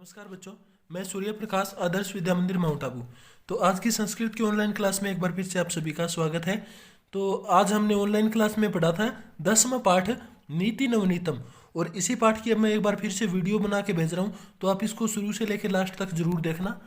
नमस्कार बच्चों, मैं सूर्य प्रकाश आदर्श विद्या मंदिर माउंट आबू। तो आज की संस्कृत की ऑनलाइन क्लास में एक बार फिर से आप सभी का स्वागत है। तो आज हमने ऑनलाइन क्लास में पढ़ा था 10वां पाठ नीति नवनीतम, और इसी पाठ की अब मैं एक बार फिर से वीडियो बना के भेज रहा हूँ, तो आप इसको शुरू से लेकर लास्ट तक जरूर देखना।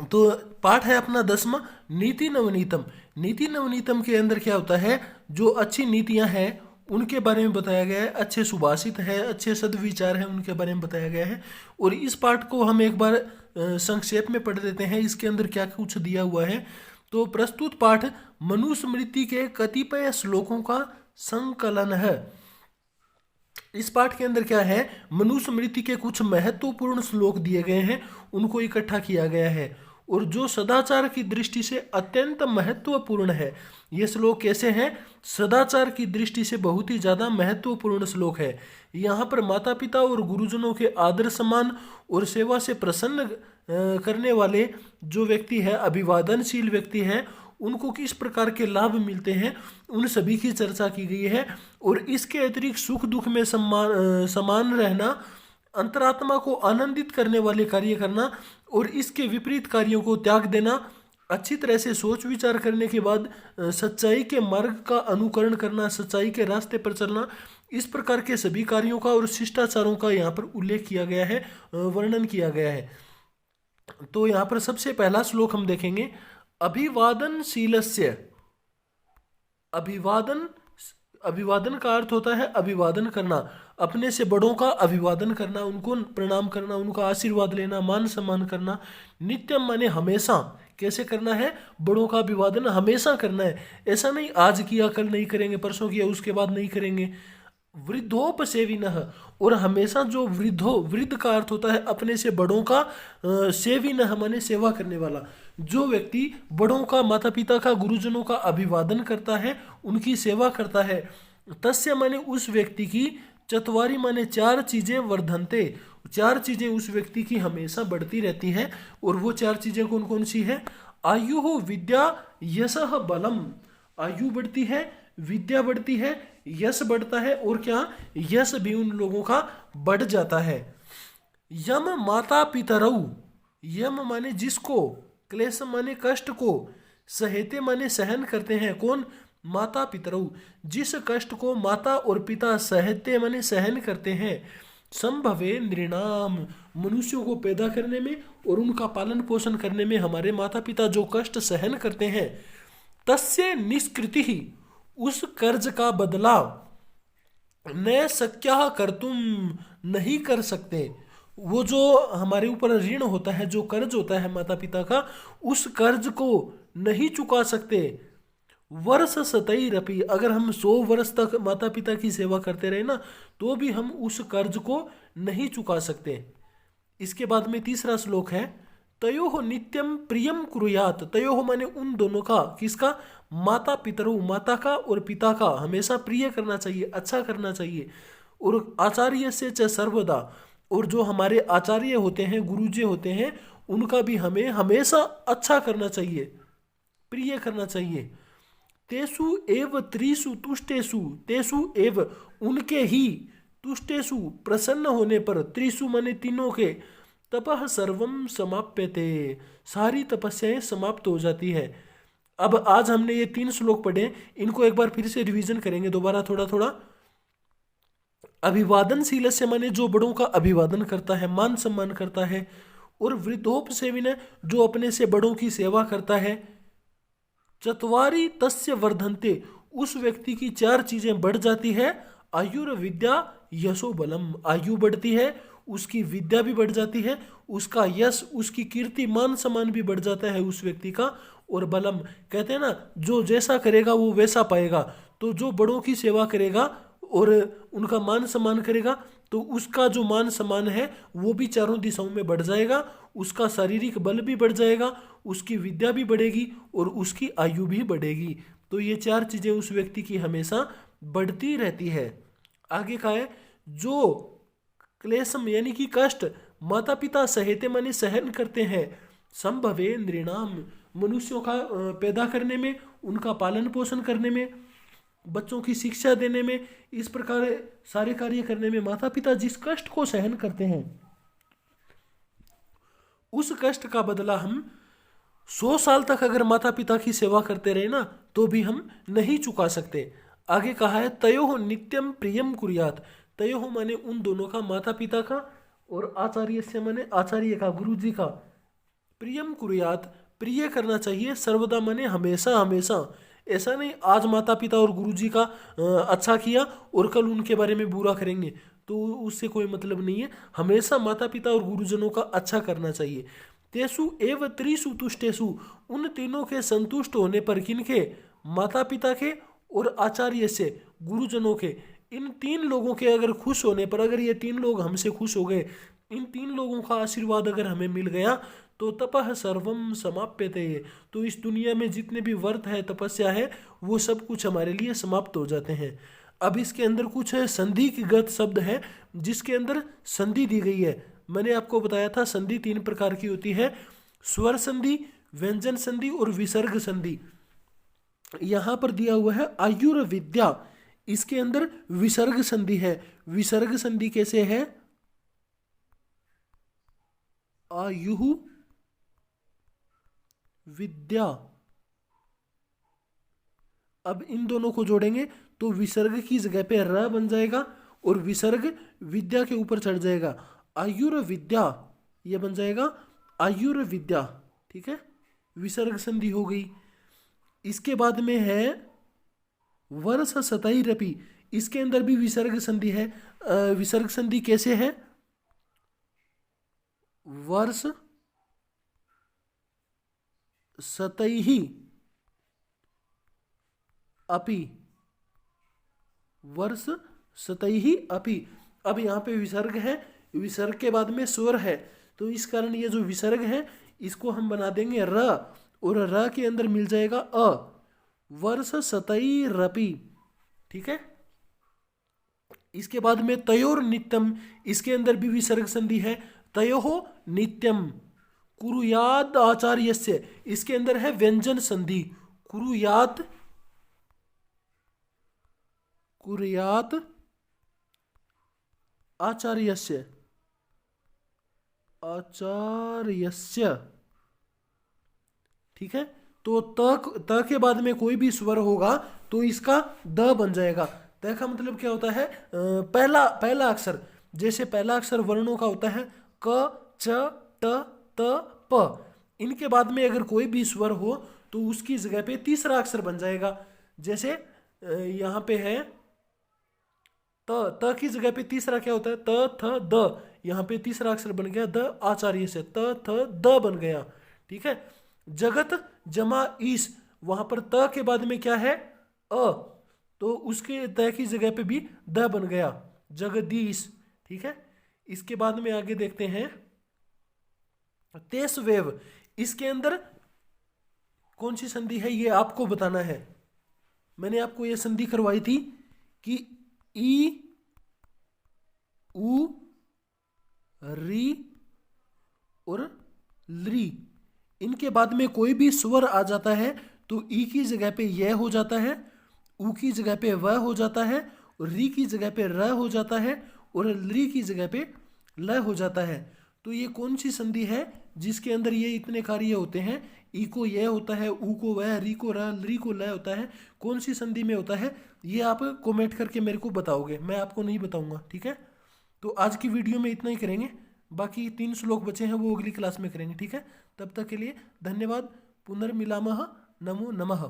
तो पाठ है अपना 10वां नीति नवनीतम। नीति नवनीतम के अंदर क्या होता है, जो अच्छी नीतियां हैं उनके बारे में बताया गया है, अच्छे सुभाषित है, अच्छे सद्विचार हैं, उनके बारे में बताया गया है। और इस पाठ को हम एक बार संक्षेप में पढ़ देते हैं, इसके अंदर क्या कुछ दिया हुआ है। तो प्रस्तुत पाठ मनुस्मृति के कतिपय श्लोकों का संकलन है। इस पाठ के अंदर क्या है, मनुस्मृति के कुछ महत्वपूर्ण श्लोक दिए गए हैं, उनको इकट्ठा किया गया है, और जो सदाचार की दृष्टि से अत्यंत महत्वपूर्ण है। ये श्लोक कैसे हैं, सदाचार की दृष्टि से बहुत ही ज़्यादा महत्वपूर्ण श्लोक है। यहाँ पर माता पिता और गुरुजनों के आदर सम्मान और सेवा से प्रसन्न करने वाले जो व्यक्ति है, अभिवादनशील व्यक्ति है, उनको किस प्रकार के लाभ मिलते हैं, उन सभी की चर्चा की गई है। और इसके अतिरिक्त सुख दुख में समान रहना, अंतरात्मा को आनंदित करने वाले कार्य करना और इसके विपरीत कार्यों को त्याग देना, अच्छी तरह से सोच विचार करने के बाद सच्चाई के मार्ग का अनुकरण करना, सच्चाई के रास्ते पर चलना, इस प्रकार के सभी कार्यों का और शिष्टाचारों का यहाँ पर उल्लेख किया गया है, वर्णन किया गया है। तो यहाँ पर सबसे पहला श्लोक हम देखेंगे, अभिवादनशीलस्य। अभिवादन का अर्थ होता है अभिवादन करना, अपने से बड़ों का अभिवादन करना, उनको प्रणाम करना, उनका आशीर्वाद लेना, मान सम्मान करना। नित्यम माने हमेशा, कैसे करना है, बड़ों का अभिवादन हमेशा करना है, ऐसा नहीं आज किया कल नहीं करेंगे, परसों किया उसके बाद नहीं करेंगे। वृद्धोपसेविनः, और हमेशा जो वृद्ध का अर्थ होता है अपने से बड़ों का, सेविनः माने सेवा करने वाला। जो व्यक्ति बड़ों का, माता पिता का, गुरुजनों का अभिवादन करता है, उनकी सेवा करता है, तस्य माने उस व्यक्ति की, चत्वारी माने चार चीजें, वर्धन्ते चार चीजें उस व्यक्ति की हमेशा बढ़ती रहती हैं। और वो चार चीजें कौन कौन सी है, आयु विद्या यशः बलम। आयु बढ़ती है, विद्या बढ़ती है, यश बढ़ता है, और क्या, यश भी उन लोगों का बढ़ जाता है। यम माता पितरऊ, यम माने जिसको, क्लेश माने कष्ट को, सहेते माने सहन करते हैं, कौन, माता पितरऊ, जिस कष्ट को माता और पिता सहते माने सहन करते हैं। संभवे नृणाम, मनुष्यों को पैदा करने में और उनका पालन पोषण करने में हमारे माता पिता जो कष्ट सहन करते हैं। तस्य निष्कृति ही, उस कर्ज का बदलाव, न सक्या कर्तुम, नहीं कर सकते। वो जो हमारे ऊपर ऋण होता है, जो कर्ज होता है माता पिता का, उस कर्ज को नहीं चुका सकते। वर्ष सतैरपि, अगर हम 100 वर्ष तक माता पिता की सेवा करते रहे ना, तो भी हम उस कर्ज को नहीं चुका सकते। इसके बाद में तीसरा श्लोक है, तयोः नित्यम प्रियम कुर्यात। तयोः माने उन दोनों का, किसका, माता पितरु, माता का और पिता का हमेशा प्रिय करना चाहिए, अच्छा करना चाहिए। और आचार्य से च सर्वदा, और जो हमारे आचार्य होते हैं, गुरुजी होते हैं, उनका भी हमें हमेशा अच्छा करना चाहिए, प्रिय करना चाहिए। तेसु एव त्रिषु तुष्टेषु, तेसु एव उनके ही, तुष्टेषु प्रसन्न होने पर, त्रिषु माने तीनों के, तपः सर्वम समाप्यते, सारी तपस्याएं समाप्त हो जाती है। अब आज हमने ये 3 श्लोक पढ़े, इनको एक बार फिर से रिवीजन करेंगे दोबारा थोड़ा थोड़ा। अभिवादनशील से माने जो बड़ों का अभिवादन करता है, मान सम्मान करता है। और वृद्धोपसेविन, जो अपने से बड़ों की सेवा करता है। चत्वारी तस्य वर्धन्ते, उस व्यक्ति की 4 चीजें बढ़ जाती है। आयुर विद्या यशो बलम, आयु बढ़ती है, उसकी विद्या भी बढ़ जाती है, उसका यश, उसकी कीर्ति, मान सम्मान भी बढ़ जाता है उस व्यक्ति का। और बलम, कहते हैं ना, जो जैसा करेगा वो वैसा पाएगा। तो जो बड़ों की सेवा करेगा और उनका मान सम्मान करेगा, तो उसका जो मान सम्मान है वो भी चारों दिशाओं में बढ़ जाएगा, उसका शारीरिक बल भी बढ़ जाएगा, उसकी विद्या भी बढ़ेगी और उसकी आयु भी बढ़ेगी। तो ये 4 चीजें उस व्यक्ति की हमेशा बढ़ती रहती है। आगे का है, जो क्लेशम यानी कि कष्ट माता पिता सहेते माने सहन करते हैं, संभवे नृणाम, मनुष्यों का पैदा करने में, उनका पालन पोषण करने में, बच्चों की शिक्षा देने में, इस प्रकार सारे कार्य करने में माता पिता जिस कष्ट को सहन करते हैं, उस कष्ट का बदला हम 100 साल तक अगर माता पिता की सेवा करते रहे ना तो भी हम नहीं चुका सकते। आगे कहा है तयोः नित्यम प्रियम कुर्यात्। तयोः माने उन दोनों का, माता पिता का, और आचार्य से माने आचार्य का, गुरु जी का। प्रियम कुर्यात्, प्रिय करना चाहिए, सर्वदा माने हमेशा हमेशा। ऐसा नहीं आज माता पिता और गुरु जी का अच्छा किया और कल उनके बारे में बुरा करेंगे, तो उससे कोई मतलब नहीं है। हमेशा माता पिता और गुरुजनों का अच्छा करना चाहिए। तेसु एव त्रिषु तुष्टेषु, उन तीनों के संतुष्ट होने पर, किनके? माता पिता के और आचार्य से, गुरुजनों के। इन तीन लोगों के अगर खुश होने पर, अगर ये तीन लोग हमसे खुश हो गए, इन तीन लोगों का आशीर्वाद अगर हमें मिल गया, तो तपः सर्वम समाप्यते। तो इस दुनिया में जितने भी व्रत है, तपस्या है, वो सब कुछ हमारे लिए समाप्त हो जाते हैं। अब इसके अंदर कुछ संधिगत शब्द है जिसके अंदर संधि दी गई है। मैंने आपको बताया था संधि 3 प्रकार की होती है, स्वर संधि, व्यंजन संधि और विसर्ग संधि। यहां पर दिया हुआ है आयुर्विद्या, इसके अंदर विसर्ग संधि है। विसर्ग संधि कैसे है? आयु विद्या। अब इन दोनों को जोड़ेंगे तो विसर्ग की जगह पे र बन जाएगा और विसर्ग विद्या के ऊपर चढ़ जाएगा, आयुर्विद्या, ये बन जाएगा आयुर्विद्या। ठीक है, विसर्ग संधि हो गई। इसके बाद में है वर्ष सतैरपि, इसके अंदर भी विसर्ग संधि है। विसर्ग संधि कैसे है? वर्ष सतैहि अपि, वर्ष सतैहि अपि। अब यहाँ पे विसर्ग है, विसर्ग के बाद में स्वर है, तो इस कारण ये जो विसर्ग है इसको हम बना देंगे र, और र के अंदर मिल जाएगा अ, वर्ष सतैरपि। ठीक है, इसके बाद में तयोर नित्यम, इसके अंदर भी विसर्ग संधि है। तयोः नित्यम कुरुयाद आचार्यस्य, इसके अंदर है व्यंजन संधि, कुरुयात, कुर्यात आचार्यस्य, आचार्यस्य। ठीक है, तो त के बाद में कोई भी स्वर होगा तो इसका द बन जाएगा। त का मतलब क्या होता है? पहला अक्षर। जैसे पहला अक्षर वर्णों का होता है क, च, ट, त, प। इनके बाद में अगर कोई भी स्वर हो तो उसकी जगह पे तीसरा अक्षर बन जाएगा। जैसे यहाँ पे है त की जगह पे तीसरा क्या होता है? त, थ, द। यहाँ पे तीसरा अक्षर बन गया द, आचार्य से त, थ, द बन गया। ठीक है, जगत जमा ईश, वहां पर त के बाद में क्या है? अ, तो उसके त की जगह पे भी द बन गया, जगदीश। ठीक है, इसके बाद में आगे देखते हैं तेस वेव, इसके अंदर कौन सी संधि है ये आपको बताना है। मैंने आपको ये संधि करवाई थी कि ई, उ, री और ली, इनके बाद में कोई भी स्वर आ जाता है तो ई की जगह पे यह हो जाता है, उ की जगह पे वह हो जाता है, और री की जगह पे र हो जाता है, और ली की जगह पे ल हो जाता है। तो ये कौन सी संधि है जिसके अंदर ये इतने कार्य होते हैं? ई को यह होता है, उ को वह, री को र, ली को ल होता है। कौन सी संधि में होता है ये आप कमेंट करके मेरे को बताओगे, मैं आपको नहीं बताऊंगा। ठीक है, तो आज की वीडियो में इतना ही करेंगे, बाकी 3 श्लोक बचे हैं वो अगली क्लास में करेंगे। ठीक है, तब तक के लिए धन्यवाद। पुनर्मिलामः। नमो नमः।